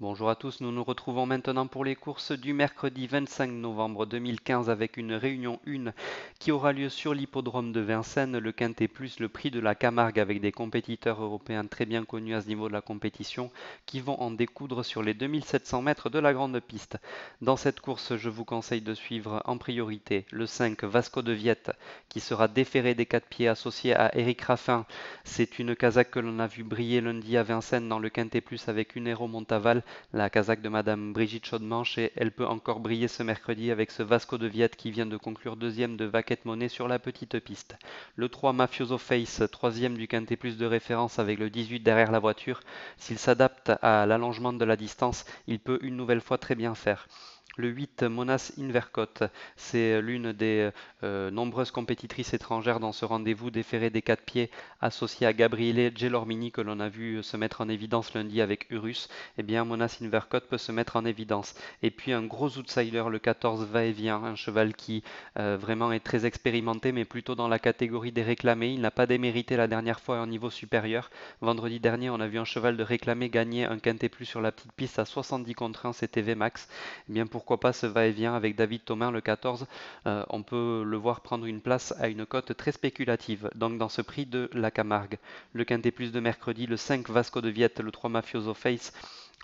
Bonjour à tous, nous nous retrouvons maintenant pour les courses du mercredi 25 novembre 2015 avec une réunion 1 qui aura lieu sur l'hippodrome de Vincennes, le Quintet Plus, le prix de la Camargue avec des compétiteurs européens très bien connus à ce niveau de la compétition qui vont en découdre sur les 2700 mètres de la grande piste. Dans cette course, je vous conseille de suivre en priorité le 5 Vasco de Viette qui sera déféré des 4 pieds associé à Eric Raffin. C'est une casaque que l'on a vu briller lundi à Vincennes dans le Quintet Plus avec une Héros Montaval, la casaque de Madame Brigitte Chaudemanche, et elle peut encore briller ce mercredi avec ce Vasco de Viette qui vient de conclure deuxième de Vaquette Monnaie sur la petite piste. Le 3 Mafioso Face, troisième du Quintet Plus de référence avec le 18 derrière la voiture. S'il s'adapte à l'allongement de la distance, il peut une nouvelle fois très bien faire. Le 8, Monas Invercote, c'est l'une des nombreuses compétitrices étrangères dans ce rendez-vous déféré des 4 pieds associé à Gabriele Gelormini que l'on a vu se mettre en évidence lundi avec Urus. Eh bien, Monas Invercote peut se mettre en évidence. Et puis un gros outsider, le 14 Va-et-Vient, un cheval qui vraiment est très expérimenté, mais plutôt dans la catégorie des réclamés. Il n'a pas démérité la dernière fois à un niveau supérieur. Vendredi dernier, on a vu un cheval de réclamé gagner un quintet plus sur la petite piste à 70 contre 1, c'était Vmax. Eh bien, pourquoi pas ce va-et-vient avec David Thomain, le 14. On peut le voir prendre une place à une cote très spéculative. Donc, dans ce prix de la Camargue, le quintet plus de mercredi, le 5 Vasco de Viette, le 3 Mafioso Face,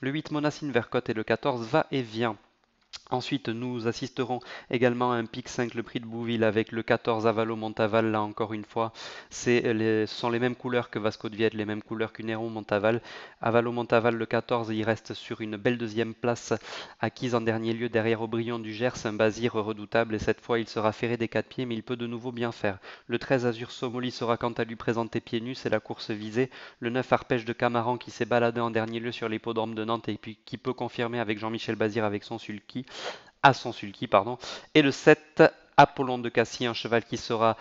le 8 Monas Invercote et le 14 va-et-vient. Ensuite, nous assisterons également à un pic 5, le prix de Bouville, avec le 14 Avalo Montaval. Là encore une fois, ce sont les mêmes couleurs que Vasco de Viette, les mêmes couleurs qu'Uneron Montaval. Avalo Montaval, le 14, il reste sur une belle deuxième place, acquise en dernier lieu derrière Aubryon du Gers, un Basir redoutable. Et cette fois, il sera ferré des 4 pieds, mais il peut de nouveau bien faire. Le 13 Azur Somoli sera quant à lui présenté pieds nus, c'est la course visée. Le 9 Arpège de Camaran qui s'est baladé en dernier lieu sur l'hippodrome de Nantes et puis qui peut confirmer avec Jean-Michel Bazir avec son sulky à son sulky, pardon. Et le 7, Apollon de Cassis, un cheval qui sera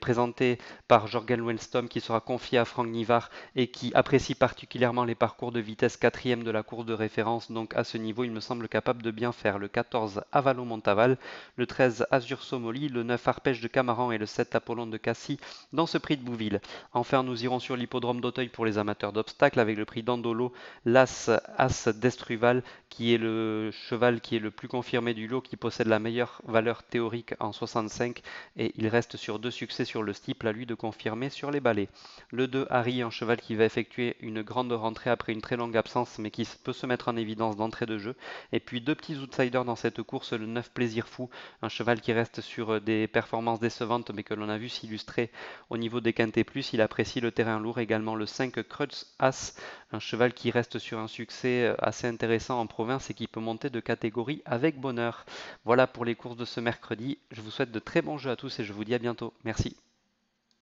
présenté par Jorgen Wellstom, qui sera confié à Franck Nivard et qui apprécie particulièrement les parcours de vitesse quatrième de la course de référence. Donc à ce niveau, il me semble capable de bien faire. Le 14, Avalo Montaval, le 13, Azur Somoli, le 9, Arpège de Camaran et le 7, Apollon de Cassis dans ce prix de Bouville. Enfin, nous irons sur l'hippodrome d'Auteuil pour les amateurs d'obstacles avec le prix d'Andolo, l'As As d'Estruval, qui est le cheval qui est le plus confirmé du lot, qui possède la meilleure valeur théorique en 65, et il reste sur 2 succès sur le steeple, à lui de confirmer sur les balais. Le 2, Harry, un cheval qui va effectuer une grande rentrée après une très longue absence, mais qui peut se mettre en évidence d'entrée de jeu. Et puis 2 petits outsiders dans cette course, le 9, Plaisir Fou, un cheval qui reste sur des performances décevantes, mais que l'on a vu s'illustrer au niveau des quintés plus. Il apprécie le terrain lourd, également le 5, Crutz As, un cheval qui reste sur un succès assez intéressant en province et qui peut monter de catégorie avec bonheur. Voilà pour les courses de ce mercredi. Je vous souhaite de très bons jeux à tous et je vous dis à bientôt. Merci.